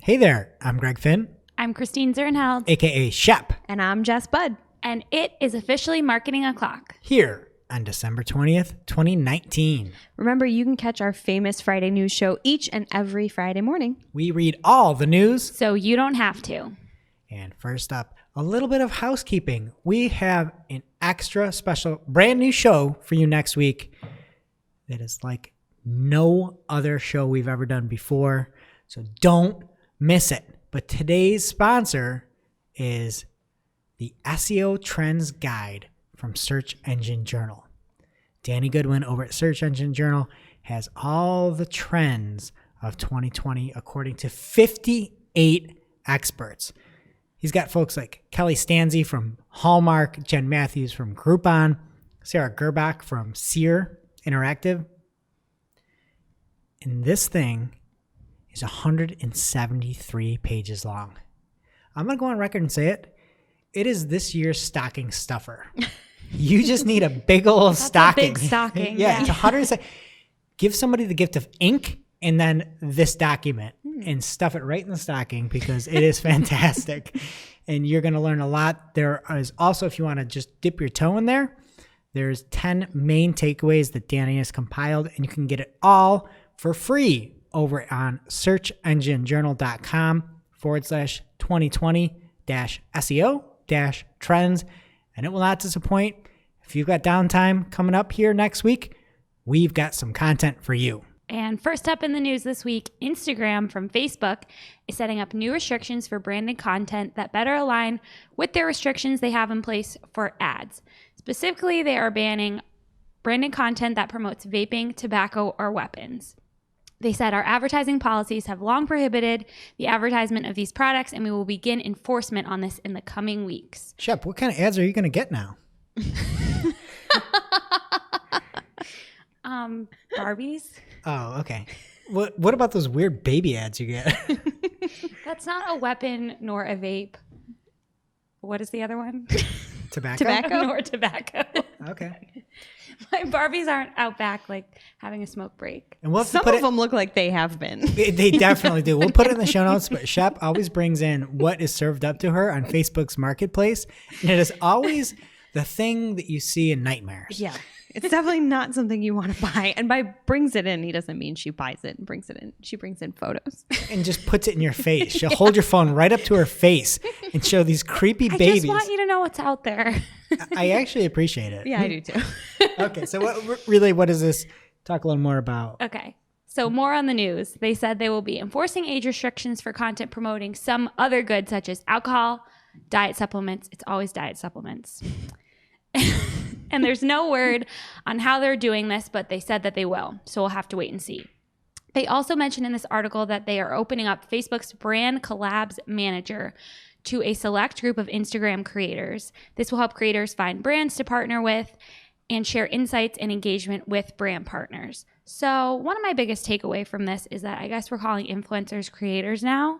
Hey there, I'm Greg Finn, I'm Christine Zernheld, aka Shep, and I'm Jess Budd. And it is officially Marketing O'Clock. Here on December 20th, 2019. Remember, you can catch our famous Friday news show each and every Friday morning. We read all the news, so you don't have to. And first up, a little bit of housekeeping. We have an extra special brand new show for you next week that is like no other show we've ever done before. So don't miss it. But today's sponsor is the SEO Trends Guide from Search Engine Journal. Danny Goodwin over at Search Engine Journal has all the trends of 2020 according to 58 experts. He's got folks like Kelly Stanzi from Hallmark, Jen Matthews from Groupon, Sarah Gerbach from Sear Interactive. And this thing is 173 pages long. I'm going to go on record and say it. It is this year's stocking stuffer. You just need a big old stocking. A big stocking. Yeah, it's 100. Give somebody the gift of ink and then this document and stuff it right in the stocking because it is fantastic. And you're going to learn a lot. There is also, if you want to just dip your toe in there, there's 10 main takeaways that Danny has compiled, and you can get it all for free over on searchenginejurnal.com/2020-SEO-trends, and it will not disappoint. If you've got downtime coming up here next week, we've got some content for you. And first up in the news this week, Instagram from Facebook is setting up new restrictions for branded content that better align with their restrictions they have in place for ads. Specifically, they are banning branded content that promotes vaping, tobacco, or weapons. They said, our advertising policies have long prohibited the advertisement of these products, and we will begin enforcement on this in the coming weeks. Shep, what kind of ads are you going to get now? Barbies. Oh, okay. What about those weird baby ads you get? That's not a weapon nor a vape. What is the other one? Tobacco? Nor tobacco. Okay. My Barbies aren't out back like having a smoke break. And we'll Some of them look like they have been. They definitely do. We'll put it in the show notes, but Shep always brings in what is served up to her on Facebook's marketplace. And it is always the thing that you see in nightmares. Yeah. It's definitely not something you want to buy. And by brings it in, he doesn't mean she buys it and brings it in. She brings in photos. And just puts it in your face. She'll hold your phone right up to her face and show these creepy babies. I just want you to know what's out there. I actually appreciate it. Yeah, I do too. Okay, so what is this? Talk a little more about. Okay, so more on the news. They said they will be enforcing age restrictions for content promoting some other goods such as alcohol, diet supplements. It's always diet supplements. And there's no word on how they're doing this, but they said that they will. So we'll have to wait and see. They also mentioned in this article that they are opening up Facebook's Brand Collabs Manager to a select group of Instagram creators. This will help creators find brands to partner with and share insights and engagement with brand partners. So one of my biggest takeaway from this is that I guess we're calling influencers creators now,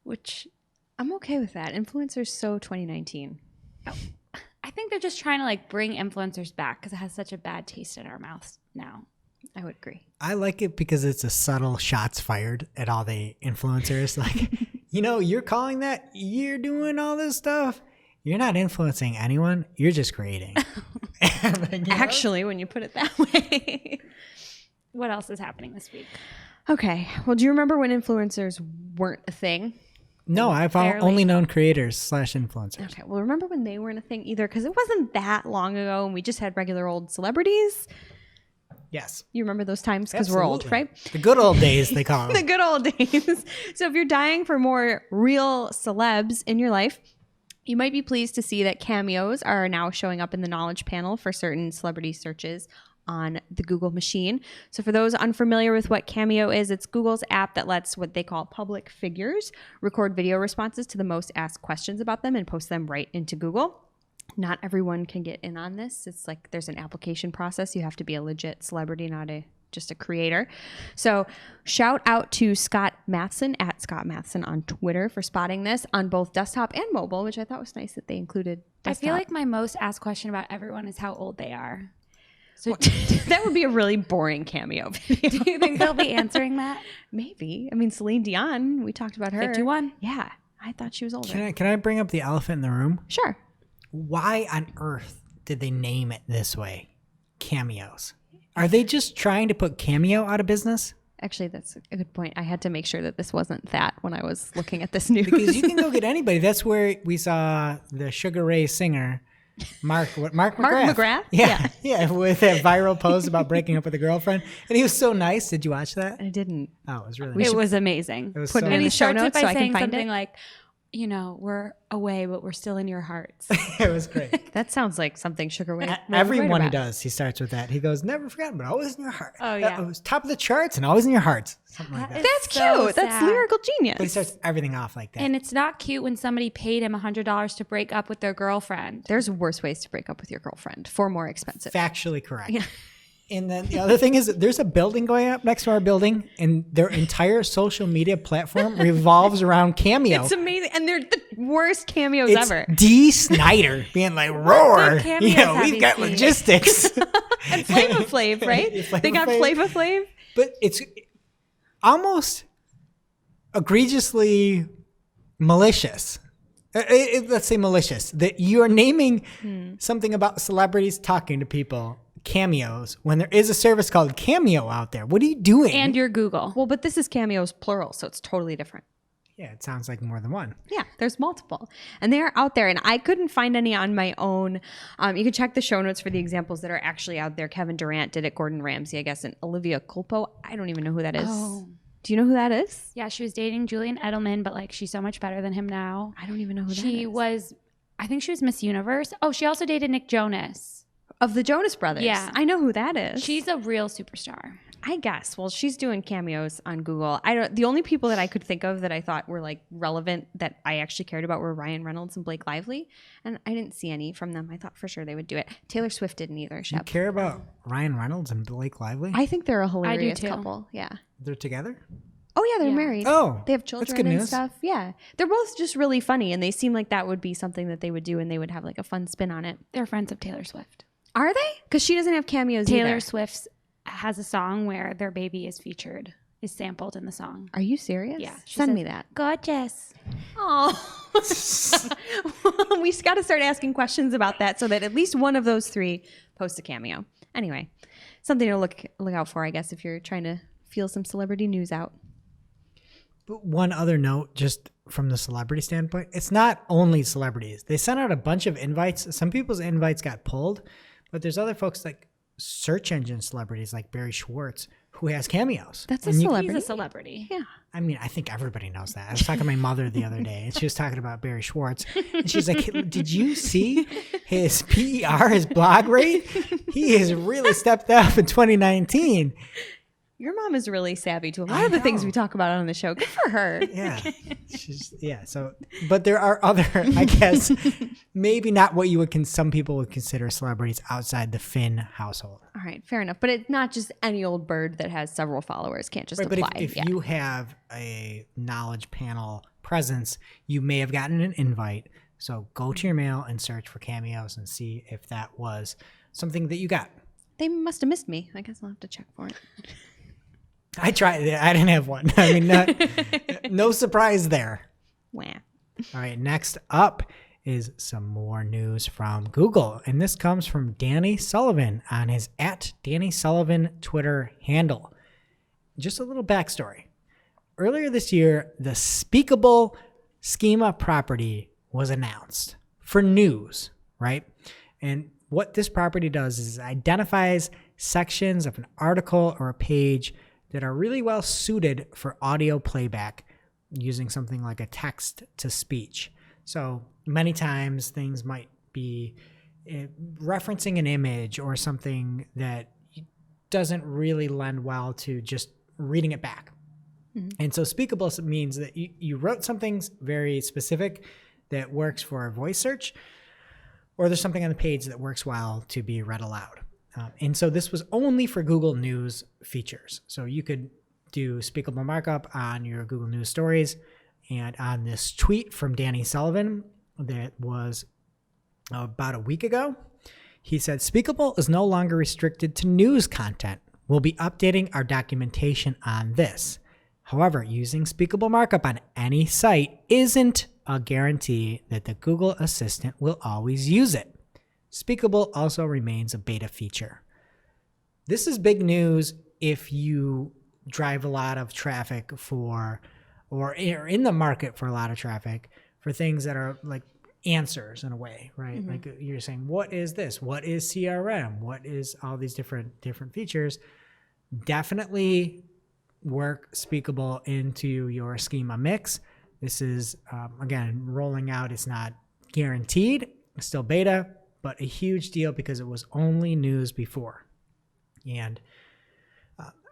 which I'm okay with that. Influencers so 2019. Oh, I think they're just trying to like bring influencers back because it has such a bad taste in our mouths now. I would agree. I like it because it's a subtle shots fired at all the influencers. Like, you're calling that, you're doing all this stuff. You're not influencing anyone. You're just creating. Actually, when you put it that way. What else is happening this week? Okay. Well, do you remember when influencers weren't a thing? No, I've only known creators/influencers. Okay. Well, remember when they weren't a thing either? Because it wasn't that long ago and we just had regular old celebrities. Yes. You remember those times? Because we're old, right? The good old days, they call them. The good old days. So if you're dying for more real celebs in your life, you might be pleased to see that cameos are now showing up in the knowledge panel for certain celebrity searches on the Google machine. So for those unfamiliar with what Cameo is, it's Google's app that lets what they call public figures record video responses to the most asked questions about them and post them right into Google. Not everyone can get in on this. It's like there's an application process. You have to be a legit celebrity, not just a creator. So shout out to Scott Matheson at Scott Matheson on Twitter for spotting this on both desktop and mobile, which I thought was nice that they included desktop. I feel like my most asked question about everyone is how old they are. So That would be a really boring cameo video. do you think they'll be answering that? Maybe. I mean, Celine Dion, we talked about her. 51. Yeah. I thought she was older. Can I bring up the elephant in the room? Sure. Why on earth did they name it this way? Cameos. Are they just trying to put Cameo out of business? Actually, that's a good point. I had to make sure that this wasn't that when I was looking at this news. Because you can go get anybody. That's where we saw the Sugar Ray singer, Mark McGrath. Yeah, with that viral post about breaking up with a girlfriend. And he was so nice. Did you watch that? I didn't. Oh, it was really nice. It was amazing. It was put so it in And the he nice. show starts it notes by so I can saying find something it. like, we're away, but we're still in your hearts. It was great. That sounds like something Sugar Ray. Everyone he does, he starts with that. He goes, never forgotten, but always in your heart. Oh, yeah. It was top of the charts and always in your hearts. Something like that. That's So cute. That's sad. lyrical But he genius. starts everything off like that. And it's not cute when somebody paid him $100 to break up with their girlfriend. There's worse ways to break up with your girlfriend for more expensive. Factually correct. Yeah. And then the other thing is that there's a building going up next to our building, and their entire social media platform revolves around Cameo. It's amazing. And they're the worst cameos It's ever. D. Snyder being like, roar. good cameos You know, have we've you got seen? logistics. And Flava Flav, right? Flava They got Flav. Flava Flav. But it's almost egregiously malicious. Let's say malicious. That you are naming something about celebrities talking to people cameos when there is a service called Cameo out there. What are you doing? And your Google. Well, but this is cameos plural, so it's totally different. Yeah, it sounds like more than one. Yeah, there's multiple. And they are out there. And I couldn't find any on my own. You can check the show notes for the examples that are actually out there. Kevin Durant did it, Gordon Ramsay, I guess, and Olivia Culpo. I don't even know who that is. Oh. Do you know who that is? Yeah, she was dating Julian Edelman, but like she's so much better than him now. I don't even know who that She is. was, I think she was Miss Universe. Oh, she also dated Nick Jonas. Of the Jonas Brothers. Yeah. I know who that is. She's a real superstar. I guess. Well, she's doing cameos on Google. The only people that I could think of that I thought were like relevant that I actually cared about were Ryan Reynolds and Blake Lively, and I didn't see any from them. I thought for sure they would do it. Taylor Swift didn't either. You Shep. care about Ryan Reynolds and Blake Lively? I think they're a hilarious too. couple. Yeah. They're together? Oh yeah, they're Yeah. married. Oh, They have that's children good and news. stuff. Yeah. They're both just really funny, and they seem like that would be something that they would do, and they would have like a fun spin on it. They're friends of Taylor Swift. Are they? Because she doesn't have cameos Taylor either. Swift has a song where their baby is featured, is sampled in the song. Are you serious? Yeah, she Send says- me that. Gorgeous. Oh, we got to start asking questions about that so that at least one of those three posts a cameo. Anyway, something to look out for, I guess, if you're trying to feel some celebrity news out. But one other note, just from the celebrity standpoint, it's not only celebrities. They sent out a bunch of invites. Some people's invites got pulled, but there's other folks like search engine celebrities like Barry Schwartz who has cameos. That's a And you- celebrity. He's a celebrity. Yeah. I mean, I think everybody knows that. I was talking to my mother the other day, and she was talking about Barry Schwartz. And she's like, did you see his PER, his blog rate? He has really stepped up in 2019. Your mom is really savvy to a lot I of the things know. we talk about on the show. Good for her. Yeah. So, but there are other, I guess, maybe not what you would, some people would consider celebrities outside the Finn household. All right, fair enough. But it's not just any old bird that has several followers. Can't just Right, but apply. if Yeah. you have a knowledge panel presence, you may have gotten an invite. So go to your mail and search for cameos and see if that was something that you got. They must have missed me. I guess I'll have to check for it. I tried. I didn't have one. I mean, no surprise there. Wah. All right, next up is some more news from Google. And this comes from Danny Sullivan on his @DannySullivan Twitter handle. Just a little backstory. Earlier this year, the Speakable Schema property was announced for news, right? And what this property does is it identifies sections of an article or a page that are really well suited for audio playback using something like a text to speech. So many times things might be referencing an image or something that doesn't really lend well to just reading it back. And so speakable means that you wrote something very specific that works for a voice search, or there's something on the page that works well to be read aloud. And so this was only for Google News features. So you could do speakable markup on your Google News stories. And on this tweet from Danny Sullivan that was about a week ago, He said, Speakable is no longer restricted to news content. We'll be updating our documentation on this. However, using Speakable markup on any site isn't a guarantee that the Google Assistant will always use it. Speakable also remains a beta feature. This is big news if you drive a lot of traffic for, or are in the market for a lot of traffic for things that are like answers in a way, right? Like you're saying, what is this? What is CRM? What is all these different features? Definitely work Speakable into your schema mix. This is, again, rolling out. It's not guaranteed. It's still beta, but a huge deal because it was only news before. And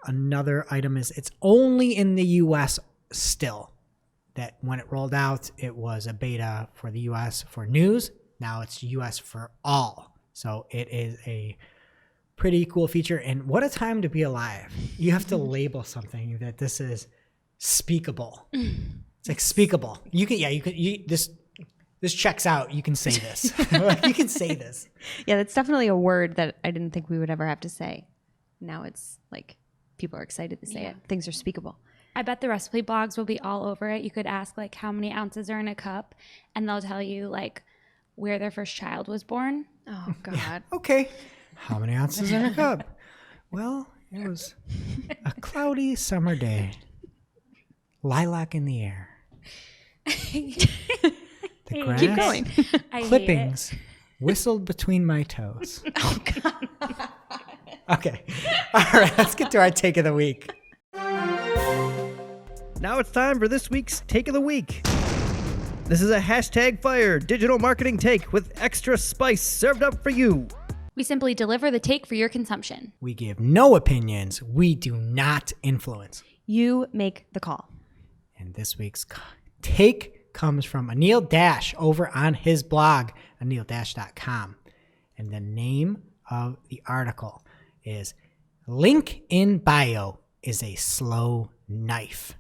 another item is it's only in the US still. That when it rolled out, it was a beta for the US for news. Now it's US for all. So it is a pretty cool feature. And what a time to be alive. You have to label something that this is speakable. It's like speakable. You can, this checks out. You can say this. You can say this. Yeah, that's definitely a word that I didn't think we would ever have to say. Now it's like people are excited to say it. Things are speakable. I bet the recipe blogs will be all over it. You could ask like how many ounces are in a cup, and they'll tell you like where their first child was born. Oh God. Yeah. Okay. How many ounces in a cup? Well, it was a cloudy summer day. Lilac in the air. The grass. Keep going. I Clippings whistled between my toes. Oh God. Okay. All right. Let's get to our take of the week. Now it's time for this week's Take of the Week. This is a #fire digital marketing take with extra spice served up for you. We simply deliver the take for your consumption. We give no opinions. We do not influence. You make the call. And this week's take comes from Anil Dash over on his blog, anildash.com. And the name of the article is Link in Bio is a Slow Knife.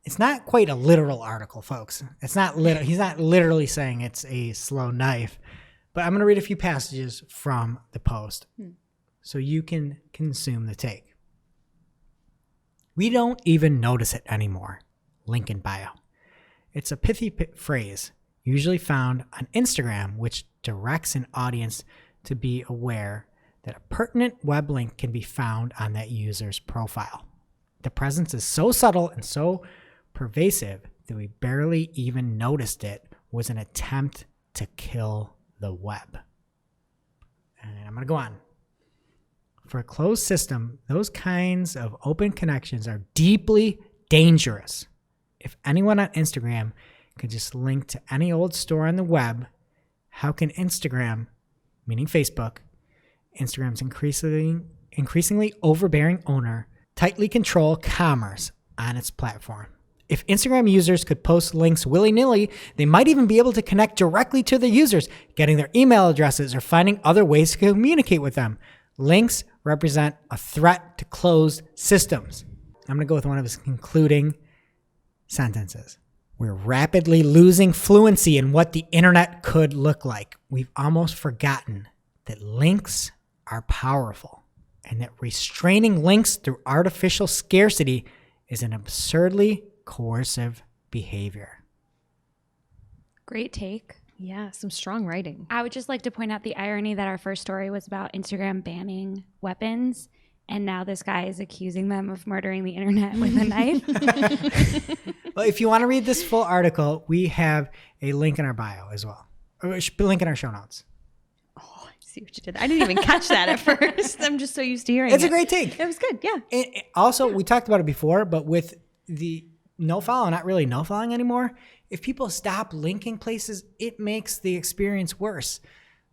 It's not quite a literal article, folks. It's not he's not literally saying it's a slow knife. But I'm going to read a few passages from the post so you can consume the take. We don't even notice it anymore. Link in bio. It's a pithy phrase, usually found on Instagram, which directs an audience to be aware that a pertinent web link can be found on that user's profile. The presence is so subtle and so pervasive that we barely even noticed it was an attempt to kill the web. And I'm going to go on. For a closed system, those kinds of open connections are deeply dangerous. If anyone on Instagram could just link to any old store on the web, how can Instagram, meaning Facebook, Instagram's increasingly overbearing owner, tightly control commerce on its platform? If Instagram users could post links willy-nilly, they might even be able to connect directly to the users, getting their email addresses or finding other ways to communicate with them. Links represent a threat to closed systems. I'm going to go with one of his concluding sentences. We're rapidly losing fluency in what the internet could look like. We've almost forgotten that links are powerful and that restraining links through artificial scarcity is an absurdly coercive behavior. Great take. Yeah, some strong writing. I would just like to point out the irony that our first story was about Instagram banning weapons, and now this guy is accusing them of murdering the internet with a knife. Well, if you want to read this full article, we have a link in our bio as well. Or a link in our show notes. Oh, I see what you did there. I didn't even catch that at first. I'm just so used to hearing It's it. a great take. It was good, yeah. Also, we talked about it before, but with the no-follow, not really no-following anymore, if people stop linking places, it makes the experience worse.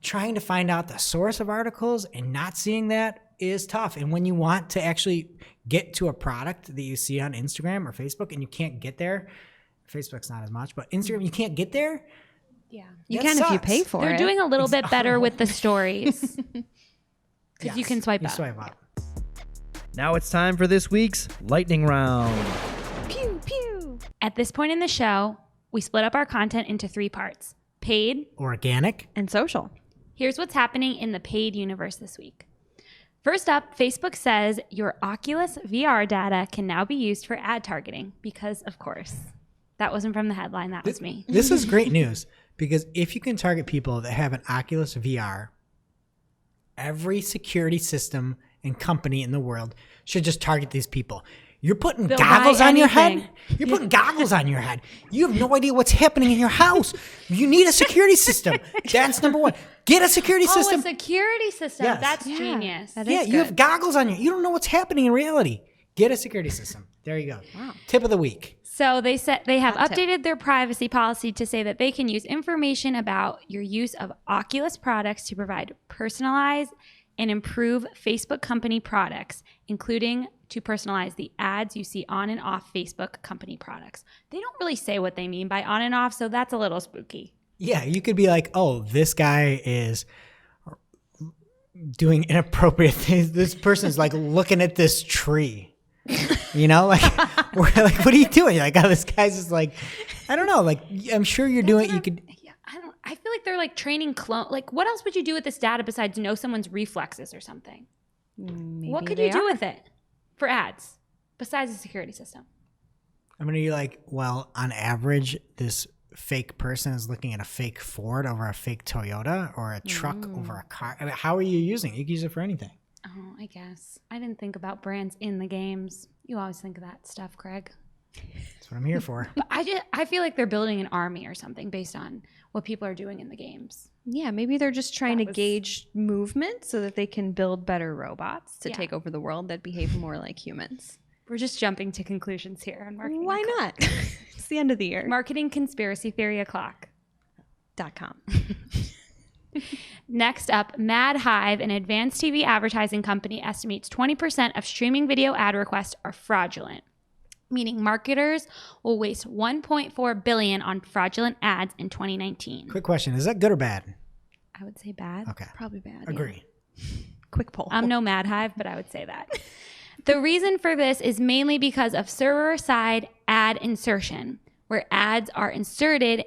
Trying to find out the source of articles and not seeing that is tough. And when you want to actually get to a product that you see on Instagram or Facebook and you can't get there, Facebook's not as much, but Instagram, you can't get there. Yeah. You That can if you sucks. pay for They're it. doing a little bit better with the stories. Because you can swipe up. Swipe up. Now it's time for this week's lightning round. Pew, pew. At this point in the show, we split up our content into 3 parts: paid, Organic. And social. Here's what's happening in the paid universe this week. First up, Facebook says your Oculus VR data can now be used for ad targeting because, of course, that wasn't from the headline. That was me. This is great news because if you can target people that have an Oculus VR, every security system and company in the world should just target these people. You're putting They'll goggles buy on your anything. head. You're putting goggles on your head. You have no idea what's happening in your house. You need a security system. That's number one. Get a security system. Oh, a security system. Yes. That's Yeah, genius. that Yeah, is you have good. goggles on you. You don't know what's happening in reality. Get a security system. There you go. Wow. Tip of the week. So they said they have Hot tip. updated their privacy policy to say that they can use information about your use of Oculus products to provide personalized and improve Facebook company products, including to personalize the ads you see on and off Facebook company products. They don't really say what they mean by on and off, so that's a little spooky. Yeah, you could be like, oh, this guy is doing inappropriate things. This person's like looking at this tree. You know, like, we're like, what are you doing? Like, oh, this guy's just like, I don't know. Like, I'm sure you're doing. You could. Yeah, I feel like they're like training clone. Like, what else would you do with this data besides know someone's reflexes or something? Maybe What could they you do are. with it for ads besides the security system? I'm gonna be like, well, on average, this fake person is looking at a fake Ford over a fake Toyota or a truck over a car. I mean, how are you using it? You can use it for anything. Oh, I guess. I didn't think about brands in the games. You always think of that stuff, Craig. That's what I'm here for. But I feel like they're building an army or something based on what people are doing in the games. Yeah, maybe they're just trying That to was- gauge movement so that they can build better robots to Yeah. take over the world that behave more like humans. We're just jumping to conclusions here on marketing. Why not? It's the end of the year. Marketing conspiracy theory o'clock. .com. Next up, Mad Hive, an advanced TV advertising company, estimates 20% of streaming video ad requests are fraudulent, meaning marketers will waste $1.4 billion on fraudulent ads in 2019. Quick question: is that good or bad? I would say bad. Okay, Probably bad. yeah. agree. Quick poll. I'm no Mad Hive, but I would say that. The reason for this is mainly because of server-side ad insertion, where ads are inserted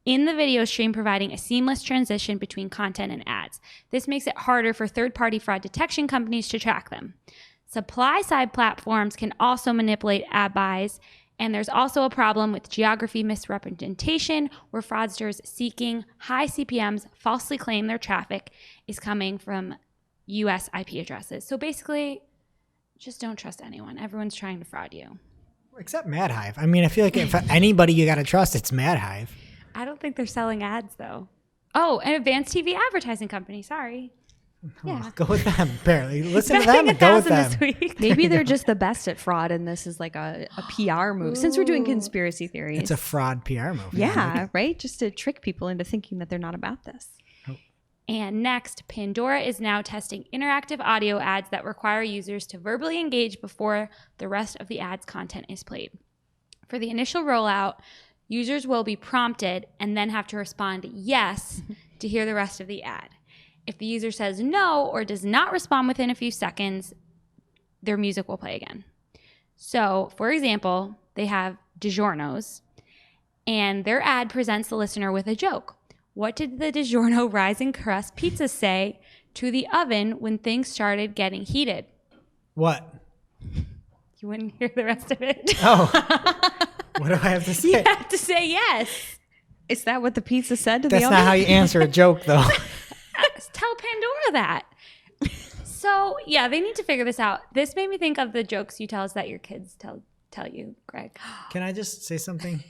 in the video stream, providing a seamless transition between content and ads. This makes it harder for third-party fraud detection companies to track them. Supply-side platforms can also manipulate ad buys, and there's also a problem with geography misrepresentation, where fraudsters seeking high CPMs falsely claim their traffic is coming from US IP addresses. So basically, just don't trust anyone. Everyone's trying to fraud you. Except Mad Hive. I mean, I feel like if anybody you gotta trust, it's Mad Hive. I don't think they're selling ads though. Oh, an advanced TV advertising company. Sorry. Yeah, go with them. Barely listen to Betting them and go with 1,000 them. this week. Maybe they're just the best at fraud, and this is like a PR move. Since we're doing conspiracy theories. It's a fraud PR move. yeah, right? Just to trick people into thinking that they're not about this. And next, Pandora is now testing interactive audio ads that require users to verbally engage before the rest of the ad's content is played. For the initial rollout, users will be prompted and then have to respond yes to hear the rest of the ad. If the user says no or does not respond within a few seconds, their music will play again. So, for example, they have DiGiorno's, and their ad presents the listener with a joke. What did the DiGiorno Rising Crust pizza say to the oven when things started getting heated? What? You wouldn't hear the rest of it. Oh, what do I have to say? You have to say yes. Is that what the pizza said to That's the not oven? how you answer a joke, though. Tell Pandora that. So, yeah, they need to figure this out. This made me think of the jokes you tell us that your kids tell you, Greg. Can I just say something?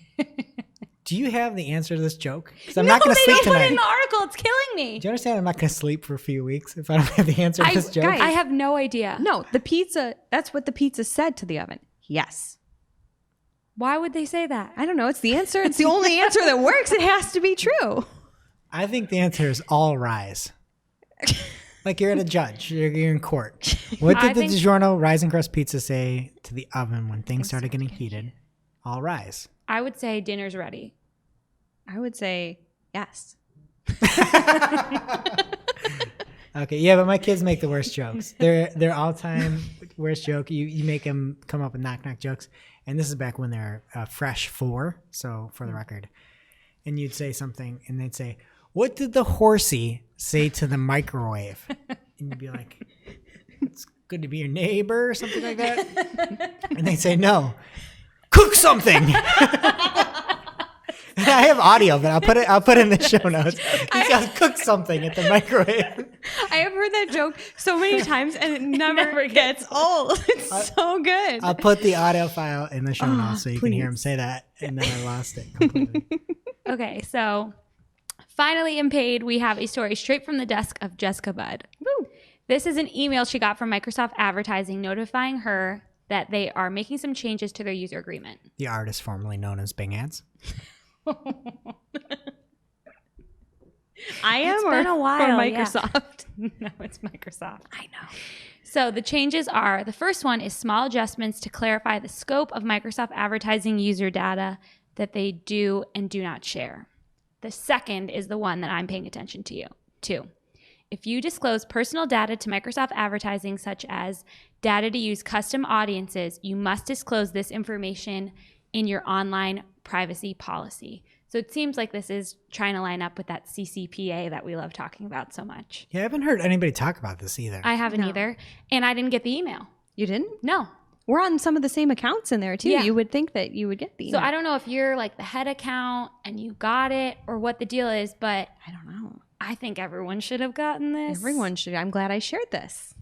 Do you have the answer to this joke? Because I'm No, not going to they sleep didn't put it in tonight. the article. It's killing me. Do you understand? I'm not going to sleep for a few weeks if I don't have the answer to this joke. guys, I have no idea. No, the pizza, that's what the pizza said to the oven. Yes. Why would they say that? I don't know. It's the answer. It's the only answer that works. It has to be true. I think the answer is all rise. Like you're at a judge. You're in court. What I did the think- DiGiorno Rising Crust pizza say to the oven when things started getting heated? All rise. I would say dinner's ready. I would say yes. Okay, yeah, but my kids make the worst jokes. They're all time worst joke. You make them come up with knock jokes, and this is back when they're fresh 4. So for the record, and you'd say something, and they'd say, what did the horsey say to the microwave? And you'd be like, it's good to be your neighbor or something like that. And they say, no, cook something. I have audio, but I'll put it in the show notes. He says, cook something at the microwave. I have heard that joke so many times and it never gets old. It's so good. I'll put the audio file in the show notes so you can hear him say that. And then I lost it completely. Okay, so finally in paid, we have a story straight from the desk of Jessica Budd. Woo. This is an email she got from Microsoft Advertising notifying her that they are making some changes to their user agreement. The artist formerly known as Bing Ads. I am It's or, been a while, or yeah. Microsoft? No, it's Microsoft. I know. So the changes are, the first one is small adjustments to clarify the scope of Microsoft Advertising user data that they do and do not share. The second is the one that I'm paying attention to. If you disclose personal data to Microsoft Advertising, such as data to use custom audiences, you must disclose this information in your online privacy policy. So it seems like this is trying to line up with that CCPA that we love talking about so much. Yeah, I haven't heard anybody talk about this either. I haven't No. either. And I didn't get the email. You didn't? No. We're on some of the same accounts in there too. Yeah. You would think that you would get the So email. I don't know if you're like the head account and you got it or what the deal is, but I don't know. I think everyone should have gotten this. Everyone should. I'm glad I shared this.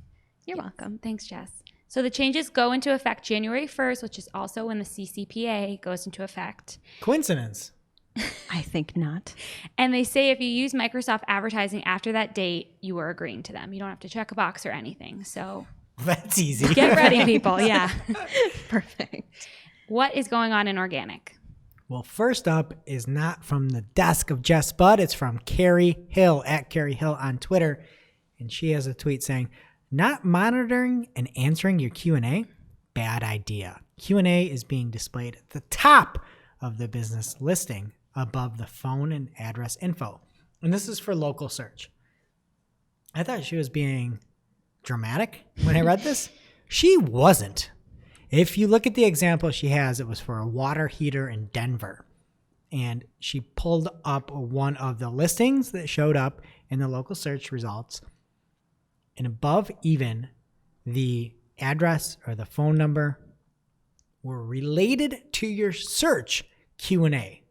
You're Yes. welcome. Thanks, Jess. So the changes go into effect January 1st, which is also when the CCPA goes into effect. Coincidence. I think not. And they say if you use Microsoft Advertising after that date, you are agreeing to them. You don't have to check a box or anything. So That's easy. get ready, people. Yeah. Perfect. What is going on in organic? Well, first up is not from the desk of Jess Budd. It's from Carrie Hill, at Carrie Hill on Twitter. And she has a tweet saying, not monitoring and answering your Q&A? Bad idea. Q&A is being displayed at the top of the business listing above the phone and address info. And this is for local search. I thought she was being dramatic when I read this. She wasn't. If you look at the example she has, it was for a water heater in Denver. And she pulled up one of the listings that showed up in the local search results. And above even the address or the phone number were related to your search Q&A.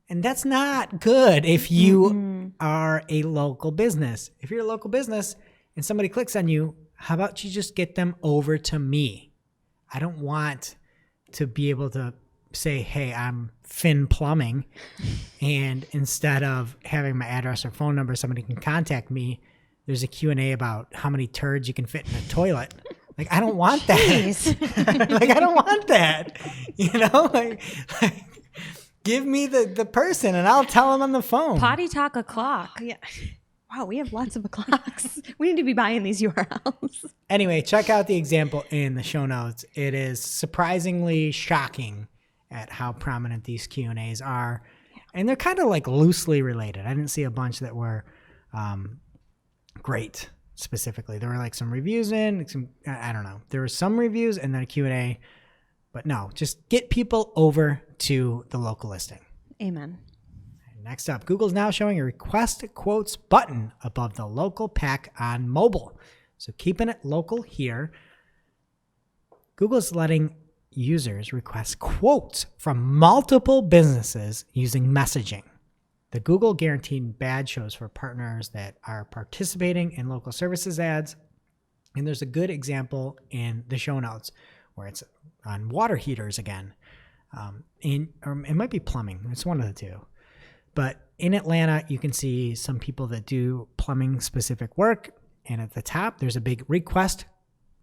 And that's not good if you are a local business. If you're a local business and somebody clicks on you, how about you just get them over to me? I don't want to be able to say, hey, I'm Finn Plumbing. And instead of having my address or phone number, somebody can contact me. There's a Q&A about how many turds you can fit in a toilet. Like, I don't want that. Like, I don't want that. You know, like give me the person and I'll tell them on the phone. Potty talk o'clock. Yeah. Wow, we have lots of clocks. We need to be buying these URLs. Anyway, check out the example in the show notes. It is surprisingly shocking at how prominent these Q&As are. And they're kind of like loosely related. I didn't see a bunch that were great specifically. There were like some reviews in, some, I don't know. There were some reviews and then a Q&A. But no, just get people over to the local listing. Amen. Next up, Google's now showing a request quotes button above the local pack on mobile. So keeping it local here, Google's letting users request quotes from multiple businesses using messaging. The Google Guaranteed badge shows for partners that are participating in local services ads. And there's a good example in the show notes where it's on water heaters again. Or it might be plumbing. It's one of the two. But in Atlanta, you can see some people that do plumbing specific work. And at the top, there's a big request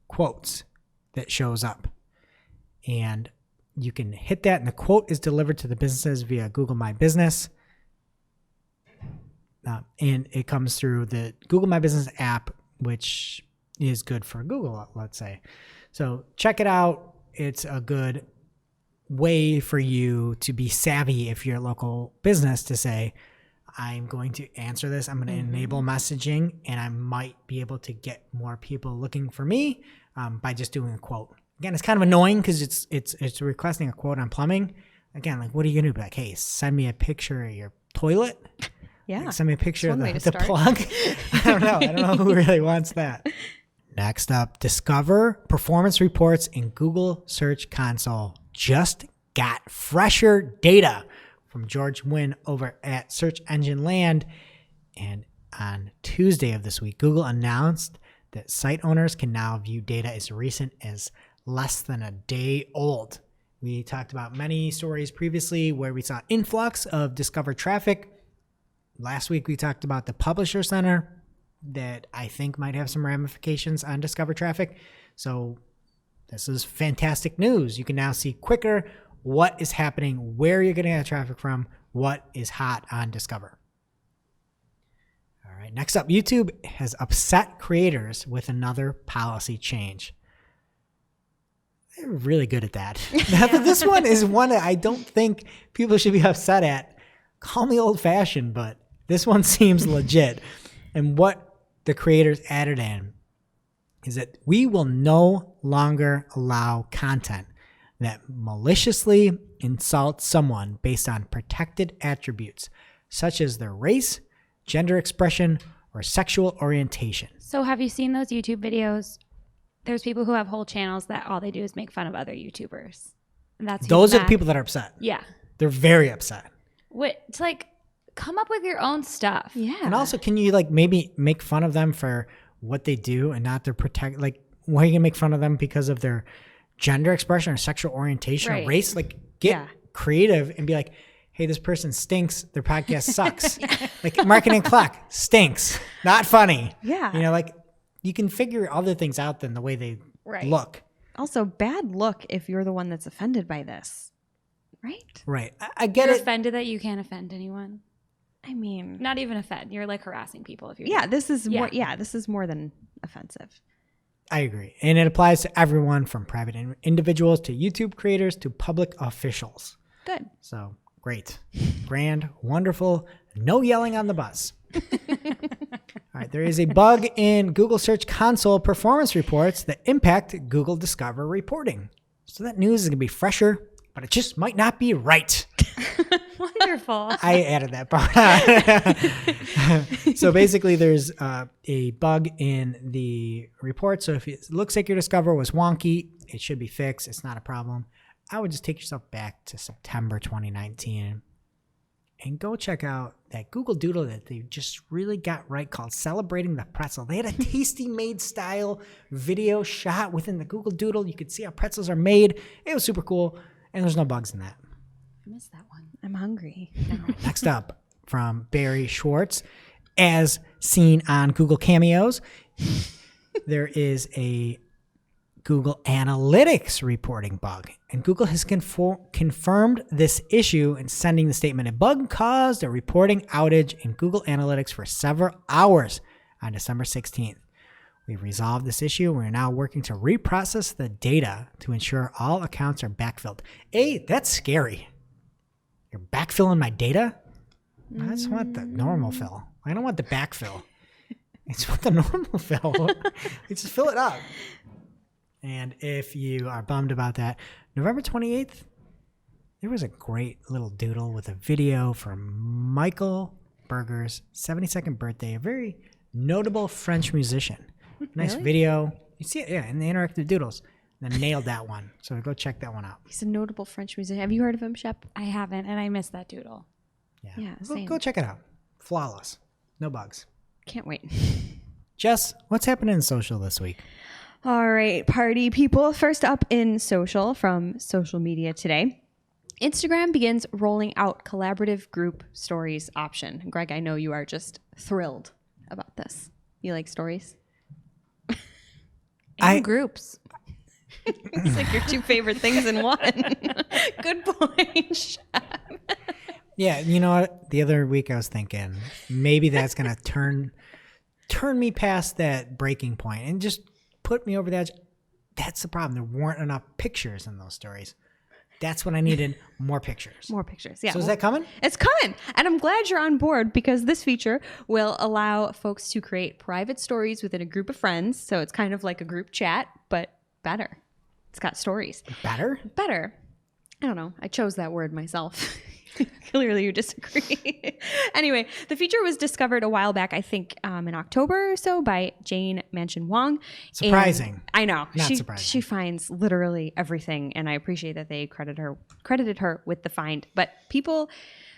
quotes that shows up. And you can hit that and the quote is delivered to the businesses via Google My Business. And it comes through the Google My Business app, which is good for Google, let's say. So check it out. It's a good way for you to be savvy if you're a local business to say, I'm going to answer this. I'm going to enable messaging and I might be able to get more people looking for me by just doing a quote. Again, it's kind of annoying because it's requesting a quote on plumbing. Again, like, what are you going to do? Like, hey, send me a picture of your toilet. Yeah. Like, send me a picture of That's one way the to start. plug. I don't know who really wants that. Next up, Discover performance reports in Google Search Console just got fresher data from George Nguyen over at Search Engine Land. And on Tuesday of this week, Google announced that site owners can now view data as recent as less than a day old. We talked about many stories previously where we saw influx of Discover traffic. Last week, we talked about the Publisher Center that I think might have some ramifications on Discover traffic. So this is fantastic news. You can now see quicker what is happening, where you're getting that traffic from, what is hot on Discover. All right, next up, YouTube has upset creators with another policy change. They're really good at that. This one is one that I don't think people should be upset at. Call me old-fashioned, but this one seems legit. And what the creators added in is that we will no longer allow content that maliciously insults someone based on protected attributes, such as their race, gender expression, or sexual orientation. So have you seen those YouTube videos? There's people who have whole channels that all they do is make fun of other YouTubers. And that's Those are the people that are upset. Yeah. They're very upset. It's like, come up with your own stuff. Yeah. And also, can you like maybe make fun of them for what they do and not their like, why are you gonna make fun of them because of their gender expression or sexual orientation or race? Like, get creative and be like, hey, this person stinks. Their podcast sucks. Like, Marketing Clock stinks. Not funny. Yeah. You know, like, you can figure other things out than the way they look. Also, bad look if you're the one that's offended by this. Right? Right. I get You're it. offended that you can't offend anyone. I mean, Not even offend. You're like harassing people if you're this is more this is more than offensive. I agree. And it applies to everyone from private individuals to YouTube creators to public officials. Good. So great. Grand, wonderful. No yelling on the bus. All right. There is a bug in Google Search Console performance reports that impact Google Discover reporting. So that news is going to be fresher, but it just might not be right. Wonderful. I added that part. So basically, there's a bug in the report. So if it looks like your Discover was wonky, it should be fixed. It's not a problem. I would just take yourself back to September 2019 and go check out that Google Doodle that they just really got right called Celebrating the Pretzel. They had a Tasty Made style video shot within the Google Doodle. You could see how pretzels are made. It was super cool, and there's no bugs in that. I missed that one. I'm hungry. Next up, from Barry Schwartz, as seen on Google Cameos, there is a Google Analytics reporting bug. And Google has confirmed this issue in sending the statement, a bug caused a reporting outage in Google Analytics for several hours on December 16th. We've resolved this issue. We're now working to reprocess the data to ensure all accounts are backfilled. That's scary. You're backfilling my data? I just want the normal fill. I don't want the backfill. I just want the normal fill. Just fill it up. And if you are bummed about that, November 28th, there was a great little doodle with a video from Michael Berger's 72nd birthday, a very notable French musician. Nice video. You see it, in the interactive doodles. And then nailed that one. So go check that one out. He's a notable French musician. Have you heard of him, Shep? I haven't, and I missed that doodle. Yeah, Go, same. go check it out. Flawless. No bugs. Can't wait. Jess, what's happening in social this week? All right, party people. First up in social from social media today. Instagram begins rolling out collaborative group stories option. Greg, I know you are just thrilled about this. You like stories? And groups. It's like your two favorite things in one. Good point, Shep. Yeah, you know what? The other week I was thinking maybe that's going to turn me past that breaking point and just put me over the edge. That's the problem. There weren't enough pictures in those stories. That's what I needed, more pictures. More pictures, yeah. So is that coming? It's coming. And I'm glad you're on board because this feature will allow folks to create private stories within a group of friends. So it's kind of like a group chat, but better. It's got stories. Better? Better. I don't know. I chose that word myself. Clearly you disagree. Anyway, the feature was discovered a while back, I think in October or so, by Jane Manchun Wong. Surprising. And I know. Not surprising. She finds literally everything, and I appreciate that they credited her with the find. But people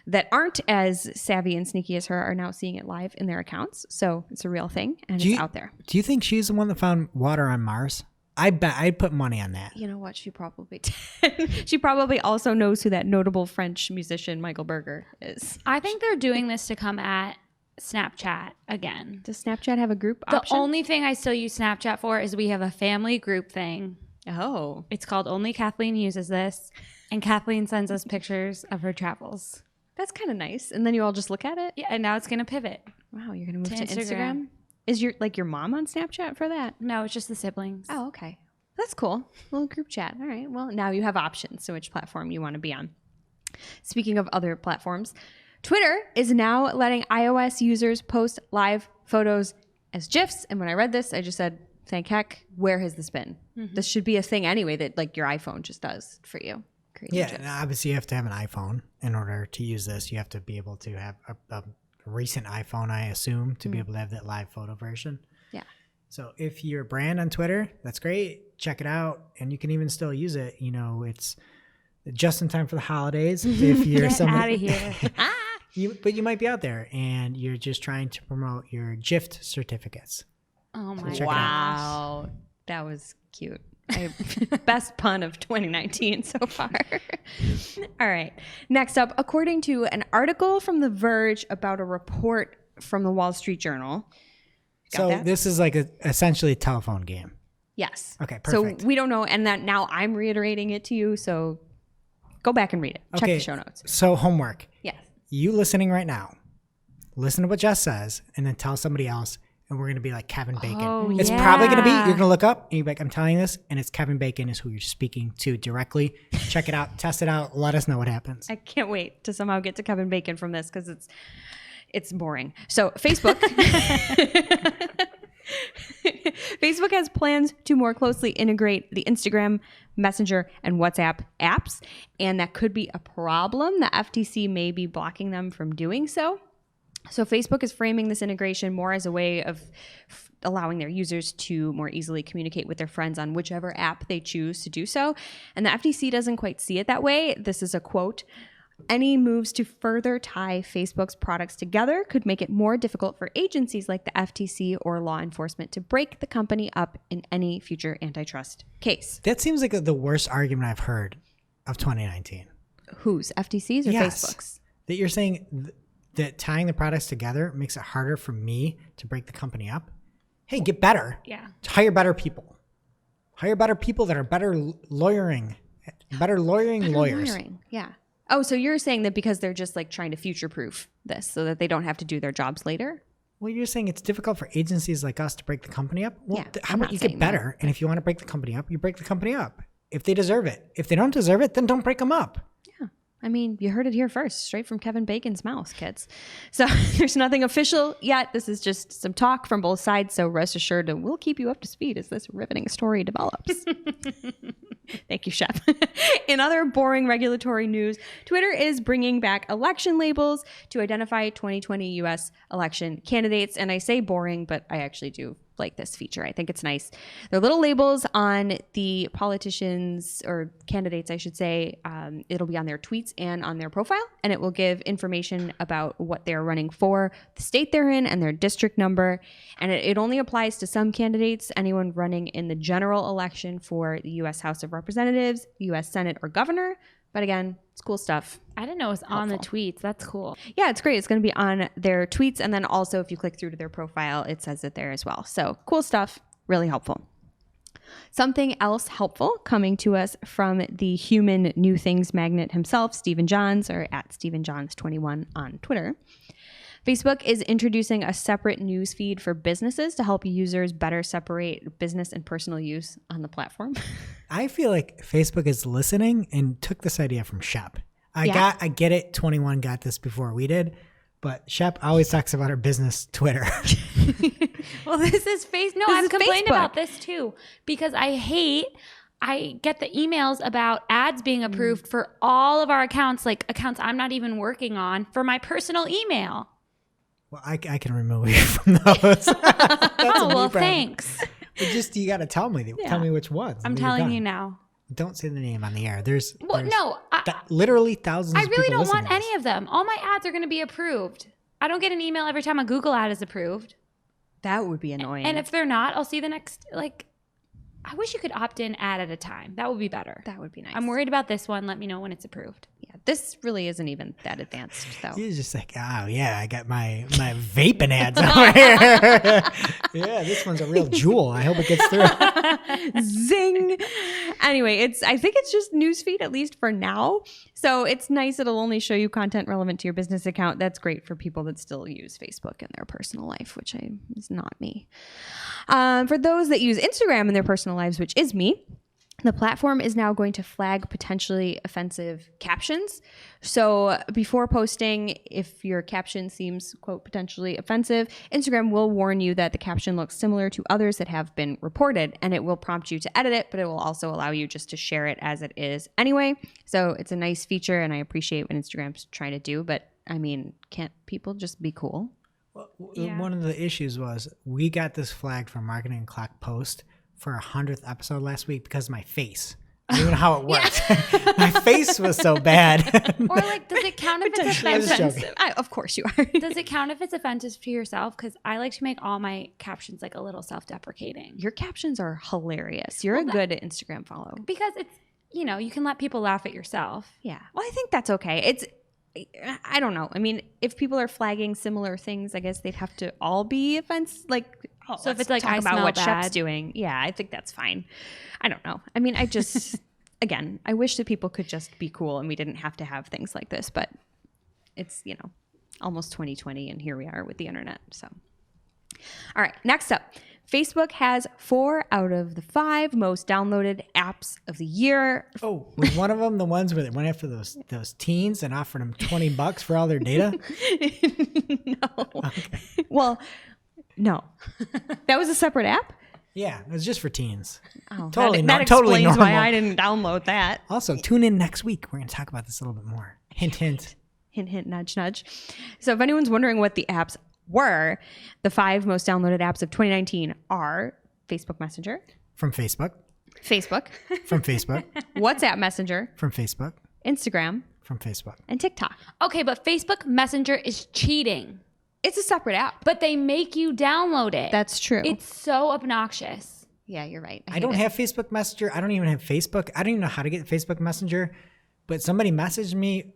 that aren't as savvy and sneaky as her are now seeing it live in their accounts. So it's a real thing, and it's out there. Do you think she's the one that found water on Mars? I bet I'd put money on that. You know what? She probably did. She probably also knows who that notable French musician Michael Berger is. I think they're doing this to come at Snapchat again. Does Snapchat have a group The option? only thing I still use Snapchat for is we have a family group thing. Oh. It's called Only Kathleen Uses This, and Kathleen sends us pictures of her travels. That's kind of nice. And then you all just look at it? Yeah, and now it's going to pivot. Wow, you're going to move to Instagram. Instagram? Is your mom on Snapchat for that? No, it's just the siblings. Oh, okay. That's cool. Little group chat. All right. Well, now you have options to which platform you want to be on. Speaking of other platforms, Twitter is now letting iOS users post live photos as GIFs. And when I read this, I just said, thank heck, where has this been? Mm-hmm. This should be a thing anyway that like your iPhone just does for you. Yeah, and obviously you have to have an iPhone in order to use this. You have to be able to have a recent iPhone, I assume, to be able to have that live photo version. Yeah. So if you're a brand on Twitter, that's great. Check it out. And you can even still use it. You know, it's just in time for the holidays. If you're Get out of here. But you might be out there and you're just trying to promote your gift certificates. Oh my check it out. Wow. That was cute. Best pun of 2019 so far. All right. Next up, according to an article from The Verge about a report from the Wall Street Journal. This is like essentially a telephone game. Yes. Okay, perfect. So we don't know. And that now I'm reiterating it to you. So go back and read it. Check the show notes. So homework. Yes. You listening right now, listen to what Jess says and then tell somebody else. And we're going to be like Kevin Bacon. Oh, it's probably going to be, you're going to look up and you're like, I'm telling you this. And it's Kevin Bacon is who you're speaking to directly. Check it out. Test it out. Let us know what happens. I can't wait to somehow get to Kevin Bacon from this because it's boring. So Facebook. Facebook has plans to more closely integrate the Instagram, Messenger, and WhatsApp apps. And that could be a problem. The FTC may be blocking them from doing so. So Facebook is framing this integration more as a way of allowing their users to more easily communicate with their friends on whichever app they choose to do so. And the FTC doesn't quite see it that way. This is a quote. Any moves to further tie Facebook's products together could make it more difficult for agencies like the FTC or law enforcement to break the company up in any future antitrust case. That seems like the worst argument I've heard of 2019. Whose? FTC's or Facebook's? That you're saying that tying the products together makes it harder for me to break the company up. Hey, get better. Yeah. Hire better people. Hire better people that are better lawyering lawyers. Yeah. Oh, so you're saying that because they're just like trying to future-proof this so that they don't have to do their jobs later? Well, you're saying it's difficult for agencies like us to break the company up? Well, Yeah, how I'm about not you get saying better? And if you want to break the company up, you break the company up. If they deserve it. If they don't deserve it, then don't break them up. Yeah. I mean, you heard it here first, straight from Kevin Bacon's mouth, kids. So there's nothing official yet. This is just some talk from both sides. So rest assured, we'll keep you up to speed as this riveting story develops. Thank you, Shep. In other boring regulatory news, Twitter is bringing back election labels to identify 2020 U.S. election candidates. And I say boring, but I actually do like this feature. I think it's nice. They're little labels on the politicians or candidates, I should say. It'll be on their tweets and on their profile, and it will give information about what they're running for, the state they're in, and their district number. And it only applies to some candidates, anyone running in the general election for the U.S. House of Representatives, U.S. Senate, or governor. But again, it's cool stuff. I didn't know it was on the tweets. That's cool. Yeah, it's great. It's going to be on their tweets. And then also, if you click through to their profile, it says it there as well. So cool stuff. Really helpful. Something else helpful coming to us from the human new things magnet himself, Stephen Johns, or at StephenJohns21 on Twitter. Facebook is introducing a separate news feed for businesses to help users better separate business and personal use on the platform. I feel like Facebook is listening and took this idea from Shep. I get it. 21 got this before we did, but Shep always talks about her business Twitter. Well, this is I've complained about this too because I hate I get the emails about ads being approved for all of our accounts, like accounts I'm not even working on, for my personal email. Well, I can remove you from those. Oh, well, thanks. You got to tell me. Tell me which ones. I'm telling you now. Don't say the name on the air. Literally thousands. I of really people don't want listen to any of them. All my ads are going to be approved. I don't get an email every time a Google ad is approved. That would be annoying. And if they're not, I'll see the next, I wish you could opt in ad at a time. That would be better. That would be nice. I'm worried about this one. Let me know when it's approved. Yeah, this really isn't even that advanced, though. You're just like, oh yeah, I got my vaping ads over here. Yeah, this one's a real jewel. I hope it gets through. Zing. Anyway, I think it's just newsfeed, at least for now. So it's nice. It'll only show you content relevant to your business account. That's great for people that still use Facebook in their personal life, which is not me. For those that use Instagram in their personal lives, which is me, the platform is now going to flag potentially offensive captions. So before posting, if your caption seems, quote, potentially offensive, Instagram will warn you that the caption looks similar to others that have been reported, and it will prompt you to edit it, but it will also allow you just to share it as it is anyway. So it's a nice feature, and I appreciate what Instagram's trying to do, but I mean, can't people just be cool? Well, one of the issues was we got this flagged for Marketing Clock post for our 100th episode last week because of my face. I don't even know how it worked. My face was so bad. Or does it count if it's I was joking. offensive? Of course you are. Does it count if it's offensive to yourself? Because I like to make all my captions a little self-deprecating. Your captions are hilarious. You're a good Instagram follow. Because it's, you can let people laugh at yourself. Yeah. Well, I think that's okay. I don't know. I mean, if people are flagging similar things, I guess they'd have to all be offense. So if it's talk I about smell what bad. Shep's doing, yeah, I think that's fine. I don't know. I mean, I just, again, I wish that people could just be cool and we didn't have to have things like this. But it's almost 2020, and here we are with the internet. So, all right, next up. Facebook has 4 out of the 5 most downloaded apps of the year. Oh, was one of them the ones where they went after those teens and offered them $20 for all their data? No. Okay. Well, no. That was a separate app? Yeah, it was just for teens. Oh, totally that totally explains normal. why I didn't download that. Also, tune in next week. We're going to talk about this a little bit more. Hint, hint. Hint, hint, nudge, nudge. So if anyone's wondering what the apps were, the 5 most downloaded apps of 2019 are Facebook Messenger. From Facebook. Facebook. From Facebook. WhatsApp Messenger. From Facebook. Instagram. From Facebook. And TikTok. Okay, but Facebook Messenger is cheating. It's a separate app. But they make you download it. That's true. It's so obnoxious. Yeah, you're right. I don't have Facebook Messenger. I don't even have Facebook. I don't even know how to get Facebook Messenger. But somebody messaged me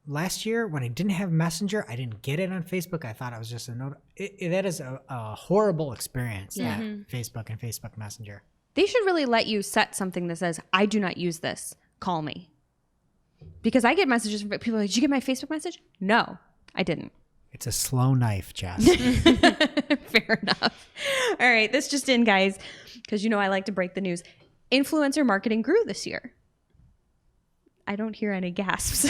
last year when I didn't have Messenger. I didn't get it on Facebook. I thought it was just a note. That is a horrible experience, that Facebook and Facebook Messenger. They should really let you set something that says, I do not use this. Call me. Because I get messages from people like, did you get my Facebook message? No, I didn't. It's a slow knife, Jess. Fair enough. All right, this just in, guys, because I like to break the news. Influencer marketing grew this year. I don't hear any gasps.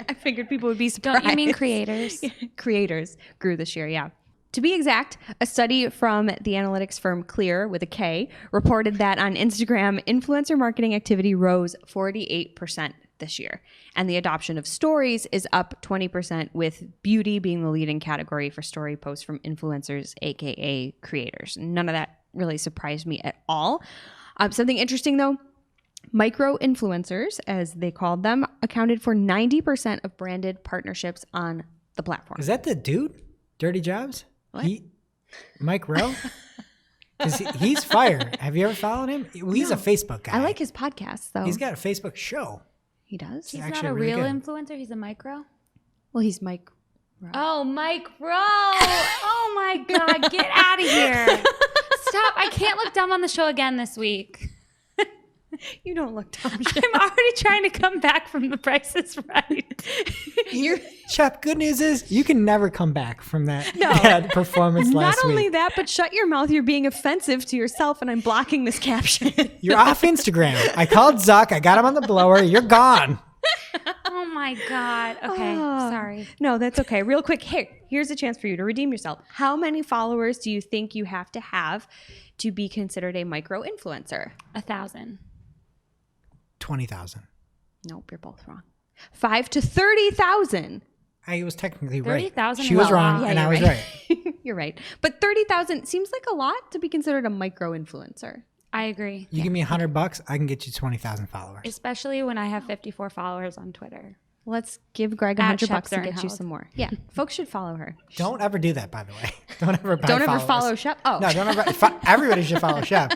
I figured people would be surprised. Don't you mean creators? Creators grew this year, yeah. To be exact, a study from the analytics firm Clear, with a K, reported that on Instagram, influencer marketing activity rose 48% this year. And the adoption of stories is up 20%, with beauty being the leading category for story posts from influencers, aka creators. None of that really surprised me at all. Something interesting though, micro influencers, as they called them, accounted for 90% of branded partnerships on the platform. Is that the dude? Dirty Jobs? What? Mike Rowe? He's fire. Have you ever followed him? Well, he's a Facebook guy. I like his podcast though. He's got a Facebook show. He does? He's actually not a really real good. influencer. He's a micro. Well, he's Mike. Oh, Mike Rowe. Oh my God. Get out of here. Stop. I can't look dumb on the show again this week. You don't look dumb. I'm already trying to come back from The Price is Right. Chuck, good news is you can never come back from that No. bad performance last Not only week. that, but shut your mouth. You're being offensive to yourself, and I'm blocking this caption. You're off Instagram. I called Zuck. I got him on the blower. You're gone. Oh my God. Okay. Sorry. No, that's okay. Real quick, here's a chance for you to redeem yourself. How many followers do you think you have to be considered a micro influencer? 1,000. 20,000. Nope, you're both wrong. 5 to 30,000. I was technically right. 30,000 She is was a wrong, lot. and Yeah, I was you're right. You're right. But 30,000 seems like a lot to be considered a micro influencer. I agree. You give me $100, I can get you 20,000 followers. Especially when I have 54 followers on Twitter. Let's give Greg At $100 to get you Shep some more. Yeah, folks should follow her. Don't ever do that, by the way. Don't ever buy Don't ever followers. follow Shep. Oh, No, don't ever. Everybody should follow Shep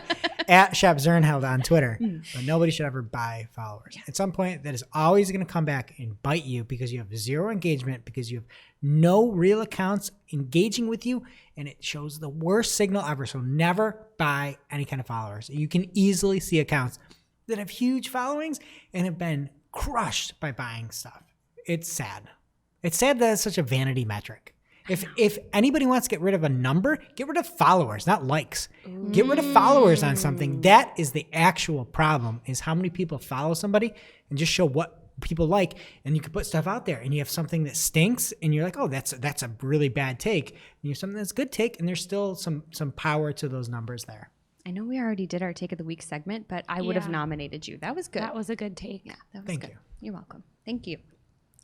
at Shep Zernheld on Twitter, but nobody should ever buy followers. At some point, that is always going to come back and bite you because you have zero engagement, because you have no real accounts engaging with you, and it shows the worst signal ever. So never buy any kind of followers. You can easily see accounts that have huge followings and have been crushed by buying stuff. It's sad. It's sad that it's such a vanity metric. If anybody wants to get rid of a number, get rid of followers, not likes. Get rid of followers on something. That is the actual problem, is how many people follow somebody, and just show what people like. And you can put stuff out there, and you have something that stinks, and you're like, oh, that's a really bad take. And you have something that's a good take, and there's still some power to those numbers there. I know we already did our Take of the Week segment, but I would have Yeah. nominated you. That was good. That was a good take. Yeah, that was Thank good. you. You're welcome. Thank you.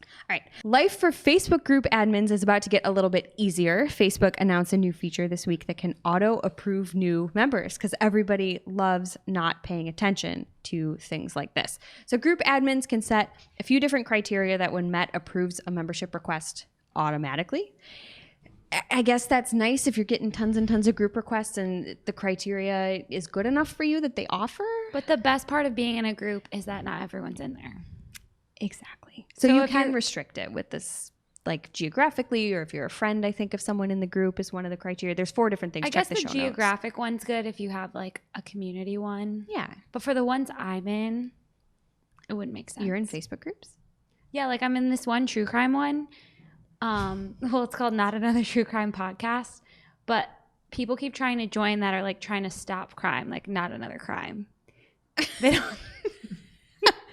All right. Life for Facebook group admins is about to get a little bit easier. Facebook announced a new feature this week that can auto-approve new members because everybody loves not paying attention to things like this. So group admins can set a few different criteria that, when met, approves a membership request automatically. I guess that's nice if you're getting tons and tons of group requests and the criteria is good enough for you that they offer. But the best part of being in a group is that not everyone's in there. Exactly. So So you if can you're- restrict it with this, like, geographically, or if you're a friend, I think, of someone in the group is one of the criteria. There's 4 different things. I Check guess the show notes. geographic one's good if you have like a community one. Yeah. But for the ones I'm in, it wouldn't make sense. You're in Facebook groups? Yeah, like I'm in this one true crime one. Well, it's called Not Another True Crime Podcast, but people keep trying to join that are like trying to stop crime, like not another crime. They don't.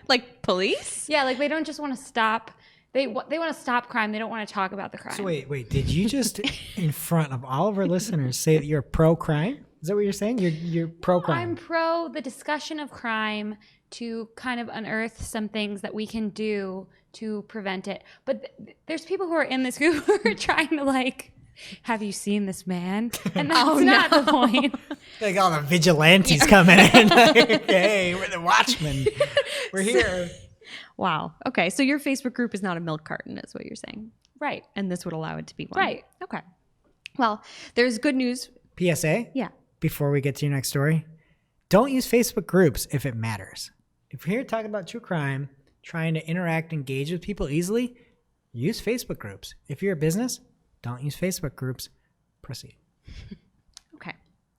Like police? Yeah, like they don't just want to stop. They want to stop crime. They don't want to talk about the crime. So wait, did you just, in front of all of our listeners, say that you're pro-crime? Is that what you're saying? You're pro-crime. I'm pro the discussion of crime to kind of unearth some things that we can do to prevent it. But there's people who are in this group who are trying to like, have you seen this man? And that's not the point. Like all the vigilantes coming in. Like, hey, we're the watchmen. We're here. Wow. Okay. So your Facebook group is not a milk carton, is what you're saying. Right. And this would allow it to be one. Right. Okay. Well, there's good news. PSA? Yeah. Before we get to your next story, don't use Facebook groups if it matters. If you're here talking about true crime, trying to interact, engage with people easily, use Facebook groups. If you're a business, don't use Facebook groups. Proceed. Okay.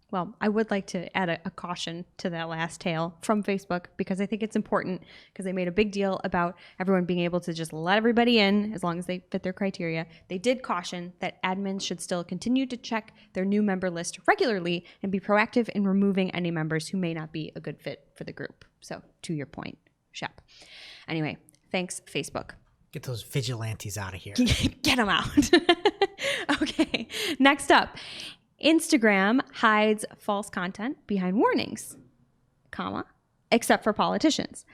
Well, I would like to add a caution to that last tale from Facebook, because I think it's important, because they made a big deal about everyone being able to just let everybody in as long as they fit their criteria. They did caution that admins should still continue to check their new member list regularly and be proactive in removing any members who may not be a good fit for the group. So, to your point, Shep. Anyway, thanks, Facebook. Get those vigilantes out of here. Get them out. Okay. Next up, Instagram hides false content behind warnings, comma, except for politicians.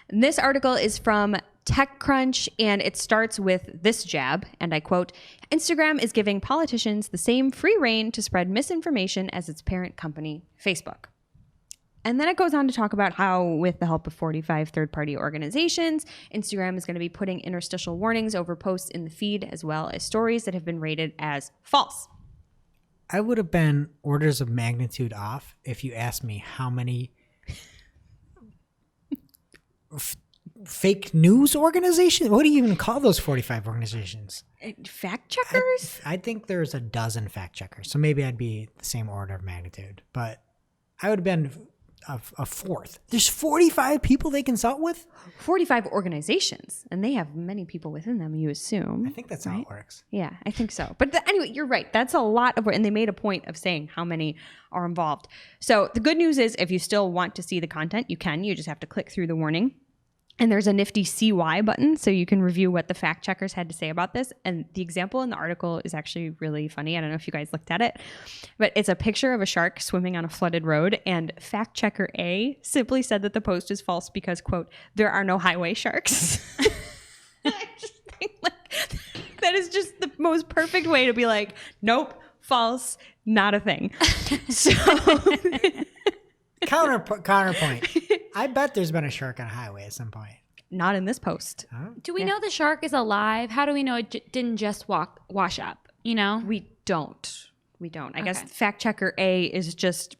This article is from TechCrunch, and it starts with this jab, and I quote, Instagram is giving politicians the same free rein to spread misinformation as its parent company, Facebook. And then it goes on to talk about how, with the help of 45 third-party organizations, Instagram is going to be putting interstitial warnings over posts in the feed, as well as stories that have been rated as false. I would have been orders of magnitude off if you asked me how many fake news organizations? What do you even call those 45 organizations? Fact checkers? I think there's a dozen fact checkers, so maybe I'd be the same order of magnitude, but I would have been a fourth. There's 45 people they consult with? 45 organizations, and they have many people within them, you assume. I think that's how it works. Yeah, I think so. But anyway, you're right. That's a lot of work. And they made a point of saying how many are involved. So the good news is, if you still want to see the content, you can. You just have to click through the warning. And there's a nifty CY button, so you can review what the fact checkers had to say about this. And the example in the article is actually really funny. I don't know if you guys looked at it, but it's a picture of a shark swimming on a flooded road. And fact checker A simply said that the post is false because, quote, there are no highway sharks. I just think that is just the most perfect way to be like, nope, false, not a thing. So Counterpoint. I bet there's been a shark on a highway at some point. not in this post. Do we know the shark is alive? How do we know it didn't just wash up? You know? We don't. I guess fact checker A is just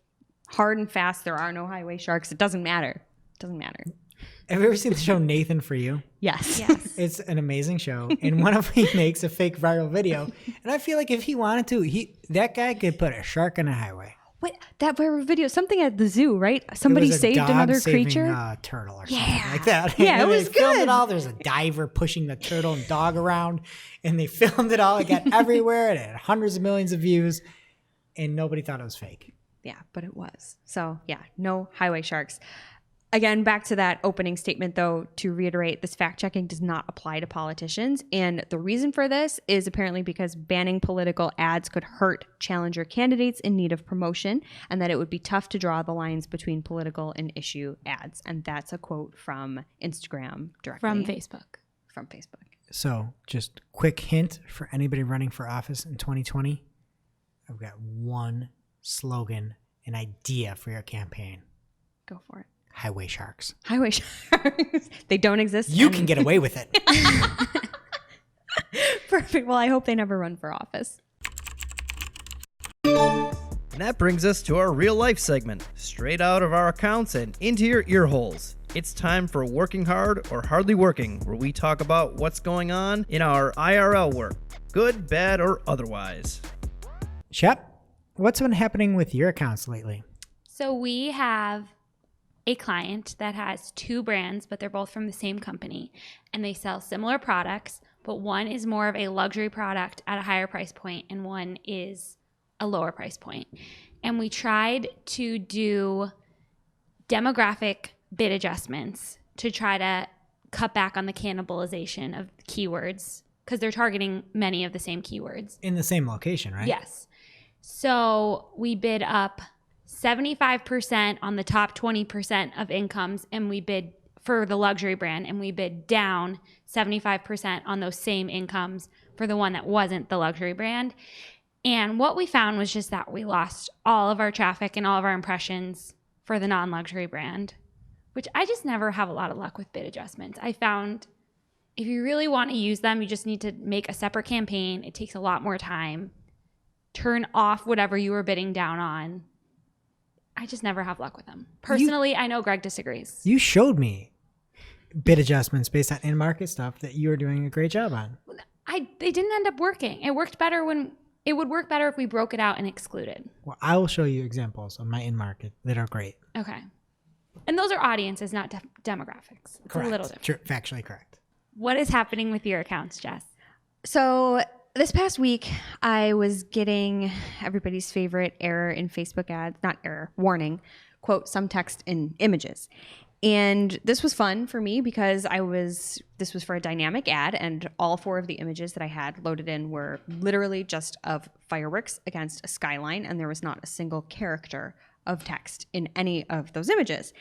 hard and fast. There are no highway sharks. It doesn't matter. Have you ever seen the show Nathan For You? Yes. It's an amazing show. And one of them, he makes a fake viral video. And I feel like if he wanted to, that guy could put a shark on a highway. What, that viral video, something at the zoo, right? Somebody saved another creature. A turtle or something like that. Yeah, and it was they filmed good. it all. There's a diver pushing the turtle and dog around, and they filmed it all. It got everywhere. It had hundreds of millions of views, and nobody thought it was fake. Yeah, but it was. So yeah, no highway sharks. Again, back to that opening statement, though, to reiterate, this fact checking does not apply to politicians. And the reason for this is apparently because banning political ads could hurt challenger candidates in need of promotion, and that it would be tough to draw the lines between political and issue ads. And that's a quote from Instagram directly. From Facebook. From Facebook. So just quick hint for anybody running for office in 2020. I've got one slogan, an idea for your campaign. Go for it. Highway sharks. Highway sharks. They don't exist. You can get away with it. Perfect. Well, I hope they never run for office. And that brings us to our real life segment, straight out of our accounts and into your ear holes. It's time for Working Hard or Hardly Working, where we talk about what's going on in our IRL work, good, bad, or otherwise. Shep, what's been happening with your accounts lately? So we have a client that has two brands, but they're both from the same company, and they sell similar products, but one is more of a luxury product at a higher price point and one is a lower price point. And we tried to do demographic bid adjustments to try to cut back on the cannibalization of keywords because they're targeting many of the same keywords. In the same location, right? Yes. So we bid up 75% on the top 20% of incomes, and we bid for the luxury brand, and we bid down 75% on those same incomes for the one that wasn't the luxury brand. And what we found was just that we lost all of our traffic and all of our impressions for the non-luxury brand, which I just never have a lot of luck with bid adjustments. I found if you really want to use them, you just need to make a separate campaign. It takes a lot more time. Turn off whatever you were bidding down on. I just never have luck with them. Personally, I know Greg disagrees. You showed me bid adjustments based on in-market stuff that you were doing a great job on. They didn't end up working. It would work better if we broke it out and excluded. Well, I will show you examples of my in-market that are great. Okay. And those are audiences, not demographics. It's Correct. a little different. True, factually correct. What is happening with your accounts, Jess? So this past week, I was getting everybody's favorite error in Facebook ads, not error, warning, quote, some text in images. And this was fun for me because this was for a dynamic ad, and all 4 of the images that I had loaded in were literally just of fireworks against a skyline, and there was not a single character of text in any of those images.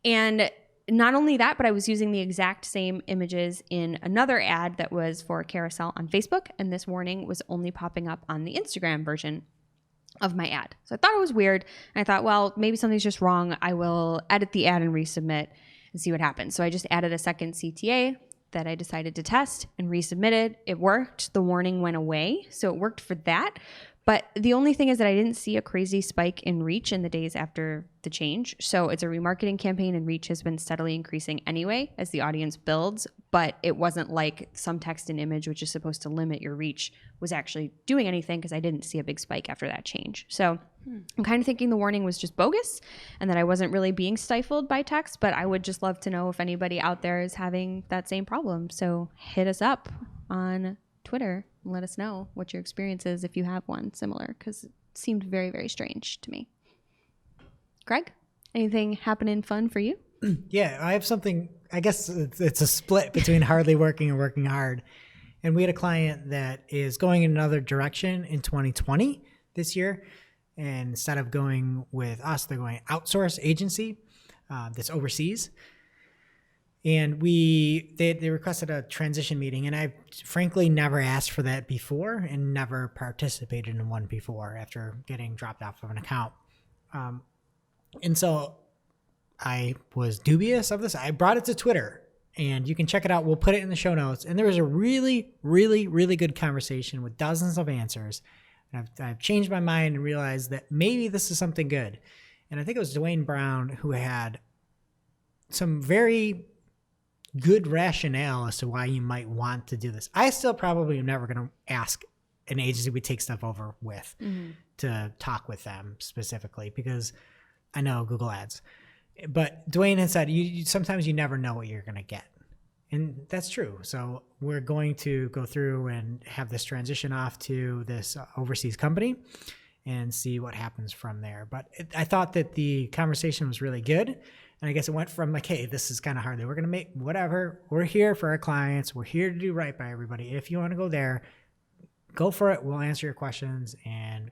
And not only that, but I was using the exact same images in another ad that was for a carousel on Facebook, and this warning was only popping up on the Instagram version of my ad. So I thought it was weird, and I thought, well, maybe something's just wrong. I will edit the ad and resubmit and see what happens. So I just added a second CTA that I decided to test and resubmitted. It worked. The warning went away, so it worked for that. But the only thing is that I didn't see a crazy spike in reach in the days after the change. So it's a remarketing campaign, and reach has been steadily increasing anyway as the audience builds. But it wasn't like some text and image, which is supposed to limit your reach, was actually doing anything because I didn't see a big spike after that change. So I'm kind of thinking the warning was just bogus and that I wasn't really being stifled by text. But I would just love to know if anybody out there is having that same problem. So hit us up on Twitter and let us know what your experience is if you have one similar, because it seemed very, very strange to me. Greg, anything happening fun for you? Yeah, I have something I guess it's a split between hardly working and working hard. And we had a client that is going in another direction in 2020 this year. And instead of going with us, they're going outsource agency that's overseas. And they requested a transition meeting. And I frankly never asked for that before and never participated in one before after getting dropped off of an account. And so I was dubious of this. I brought it to Twitter, and you can check it out. We'll put it in the show notes. And there was a really, really, really good conversation with dozens of answers. And I've changed my mind and realized that maybe this is something good. And I think it was Dwayne Brown who had some very good rationale as to why you might want to do this. I still probably am never going to ask an agency we take stuff over with to talk with them specifically, because I know Google Ads. But Dwayne had said, sometimes you never know what you're going to get. And that's true. So we're going to go through and have this transition off to this overseas company and see what happens from there. But I thought that the conversation was really good. And I guess it went from like, hey, this is kind of hard. We're going to make whatever. We're here for our clients. We're here to do right by everybody. If you want to go there, go for it. We'll answer your questions. And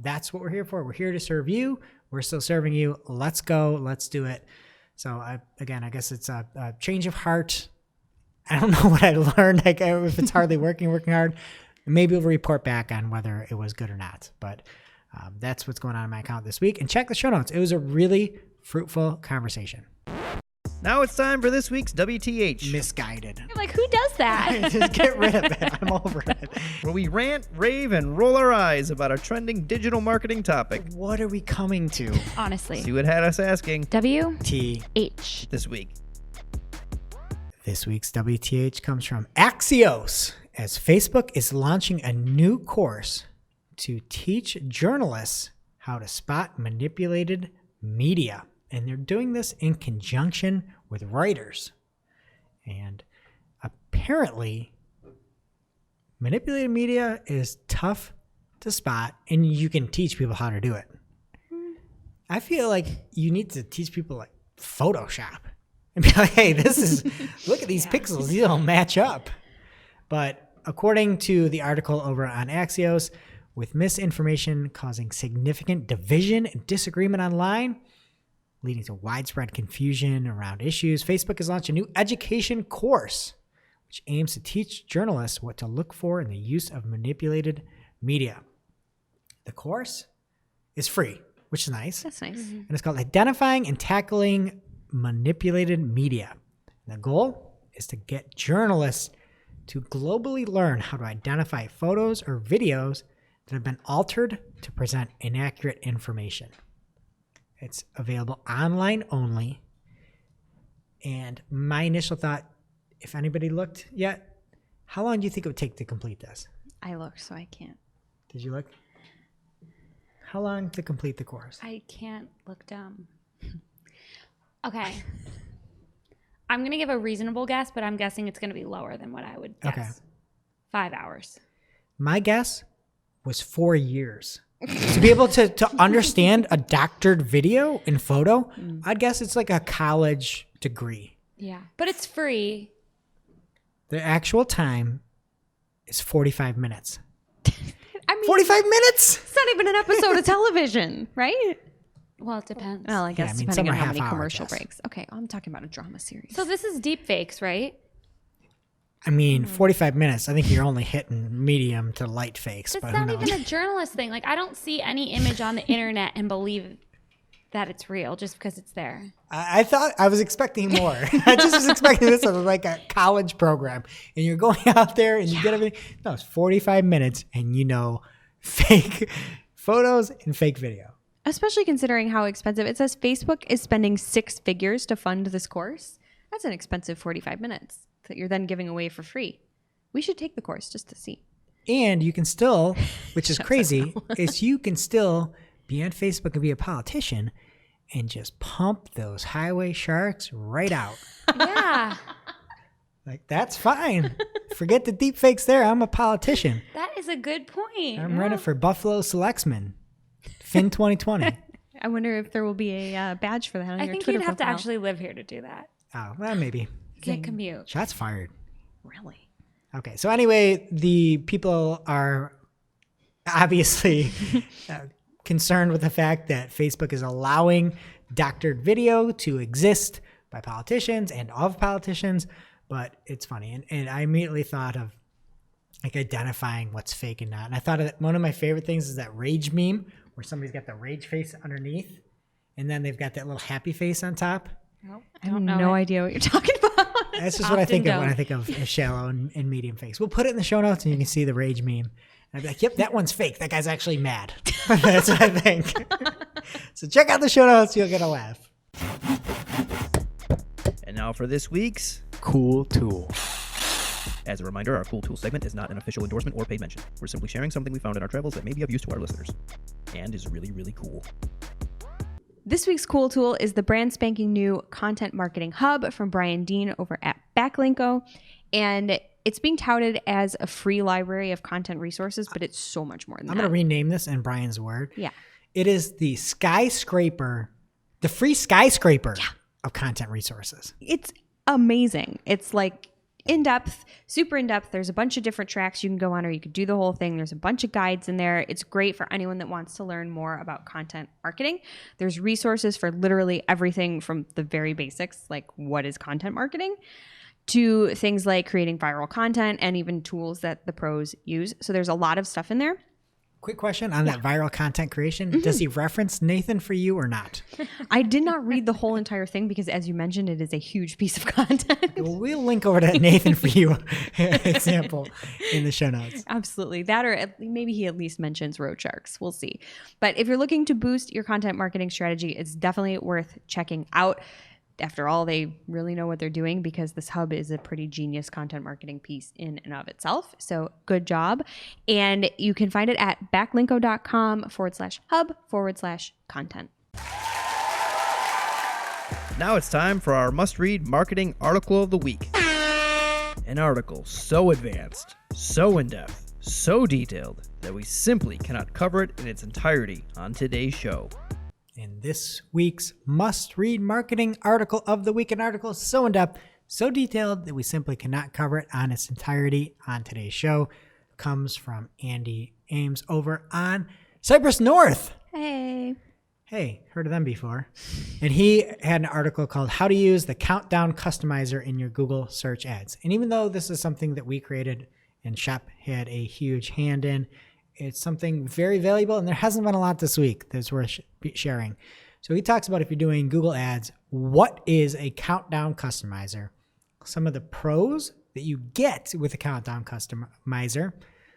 that's what we're here for. We're here to serve you. We're still serving you. Let's go. Let's do it. So I guess it's a change of heart. I don't know what I learned. Like if it's hardly working hard, maybe we'll report back on whether it was good or not. But that's what's going on in my account this week. And check the show notes. It was a really fruitful conversation. Now it's time for this week's WTH. Misguided. You're like, who does that? Just get rid of it. I'm over it. Where we rant, rave, and roll our eyes about a trending digital marketing topic. What are we coming to? Honestly. See what had us asking WTH this week. This week's WTH comes from Axios, as Facebook is launching a new course to teach journalists how to spot manipulated media. And they're doing this in conjunction with writers. And apparently, manipulated media is tough to spot, and you can teach people how to do it. I feel like you need to teach people like Photoshop and be like, hey, look at these pixels. These don't match up. But according to the article over on Axios, with misinformation causing significant division and disagreement online, leading to widespread confusion around issues, Facebook has launched a new education course which aims to teach journalists what to look for in the use of manipulated media. The course is free, which is nice. That's nice. And it's called Identifying and Tackling Manipulated Media. And the goal is to get journalists to globally learn how to identify photos or videos that have been altered to present inaccurate information. It's available online only. And my initial thought, if anybody looked yet, how long do you think it would take to complete this? I looked, so I can't. Did you look? How long to complete the course? I can't look dumb. Okay. I'm going to give a reasonable guess, but I'm guessing it's going to be lower than what I would guess. Okay. 5 hours. My guess was 4 years. To be able to understand a doctored video and photo, I'd guess it's like a college degree. Yeah. But it's free. The actual time is 45 minutes. I mean, 45 minutes? It's not even an episode of television, right? Well, it depends. Well, I guess I mean, depending some on are how half many hour, commercial yes. breaks. Okay, I'm talking about a drama series. So this is deep fakes, right? I mean, 45 minutes. I think you're only hitting medium to light fakes. It's but not who knows? even a journalist thing. Like, I don't see any image on the internet and believe that it's real just because it's there. I thought I was expecting more. I just was expecting this of like a college program, and you're going out there and you get everything. No, it's 45 minutes, and you know, fake photos and fake video. Especially considering how expensive it says Facebook is spending 6 figures to fund this course. That's an expensive 45 minutes that you're then giving away for free. We should take the course just to see. And you can still, which is crazy, is you can still be on Facebook and be a politician and just pump those highway sharks right out. Yeah. Like, that's fine. Forget the deep fakes there. I'm a politician. That is a good point. I'm running for Buffalo Selectsman. Fin 2020. I wonder if there will be a badge for that on I your think Twitter you'd have to profile. actually live here to do that. Oh, well, maybe. Can't commute. Shots fired. Really? Okay, so anyway, the people are obviously concerned with the fact that Facebook is allowing doctored video to exist by politicians and of politicians, but it's funny. And I immediately thought of like identifying what's fake and not. And I thought that one of my favorite things is that rage meme where somebody's got the rage face underneath and then they've got that little happy face on top. Nope, I have no idea what you're talking about. That's just what I think of when don't. I think of a shallow and medium face. We'll put it in the show notes and you can see the rage meme. And I'd be like, yep, that one's fake. That guy's actually mad. That's what I think. So check out the show notes. You'll get a laugh. And now for this week's Cool tool. As a reminder, our Cool Tool segment is not an official endorsement or paid mention. We're simply sharing something we found in our travels that may be of use to our listeners and is really, really cool. This week's cool tool is the brand spanking new content marketing hub from Brian Dean over at Backlinko. And it's being touted as a free library of content resources, but it's so much more than I'm that. going to rename this in Brian's word. Yeah. It is the skyscraper, the free skyscraper of content resources. It's amazing. It's like in-depth, super in-depth. There's a bunch of different tracks you can go on, or you could do the whole thing. There's a bunch of guides in there. It's great for anyone that wants to learn more about content marketing. There's resources for literally everything from the very basics, like what is content marketing, to things like creating viral content and even tools that the pros use. So there's a lot of stuff in there. Quick question on that viral content creation. Does he reference Nathan for You or not? I did not read the whole entire thing because, as you mentioned, it is a huge piece of content. We'll link over to that Nathan for You example in the show notes. Absolutely. That, or maybe he at least mentions road sharks. We'll see. But if you're looking to boost your content marketing strategy, it's definitely worth checking out. After all, they really know what they're doing because this hub is a pretty genius content marketing piece in and of itself. So good job. And you can find it at backlinko.com/hub/content. Now it's time for our must-read marketing article of the week. An article so advanced, so in-depth, so detailed that we simply cannot cover it in its entirety on today's show. In this week's must-read marketing article of the week, an article so in-depth, so detailed that we simply cannot cover it on its entirety on today's show, comes from Andy Ames over on Cypress North. Hey. Hey, heard of them before. And he had an article called How to Use the Countdown Customizer in Your Google Search Ads. And even though this is something that we created and Shep had a huge hand in, it's something very valuable, and there hasn't been a lot this week that's worth sharing. So he talks about if you're doing Google Ads, what is a countdown customizer, some of the pros that you get with a countdown customizer,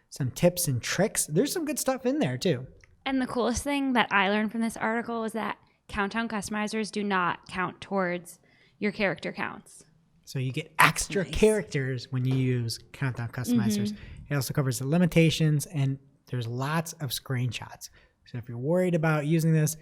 some tips and tricks. There's some good stuff in there too. And the coolest thing that I learned from this article is that countdown customizers do not count towards your character counts. So you get extra characters when you use countdown customizers. It also covers the limitations, and there's lots of screenshots. So if you're worried about using this,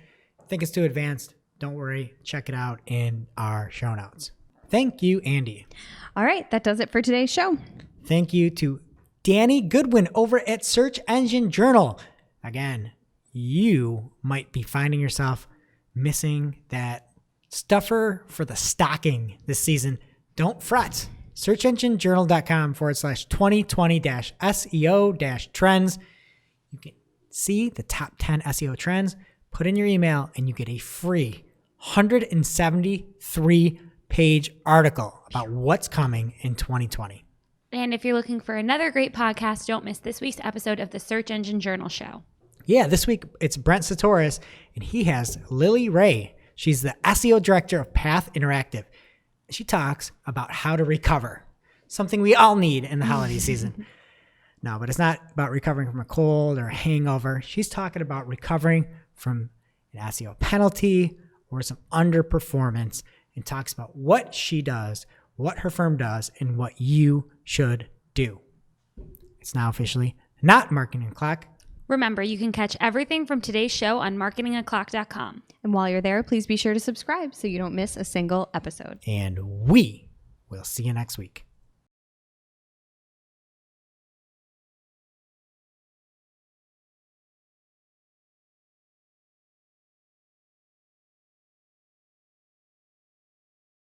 think it's too advanced, don't worry. Check it out in our show notes. Thank you, Andy. All right. That does it for today's show. Thank you to Danny Goodwin over at Search Engine Journal. Again, you might be finding yourself missing that stuffer for the stocking this season. Don't fret. SearchEngineJournal.com/2020-SEO-trends. You can see the top 10 SEO trends, put in your email, and you get a free 173-page article about what's coming in 2020. And if you're looking for another great podcast, don't miss this week's episode of the Search Engine Journal Show. Yeah, this week it's Brent Satoris, and he has Lily Ray. She's the SEO director of Path Interactive. She talks about how to recover, something we all need in the holiday season. No, but it's not about recovering from a cold or a hangover. She's talking about recovering from an SEO penalty or some underperformance, and talks about what she does, what her firm does, and what you should do. It's now officially not Marketing O'Clock. Remember, you can catch everything from today's show on marketingoclock.com. And while you're there, please be sure to subscribe so you don't miss a single episode. And we will see you next week.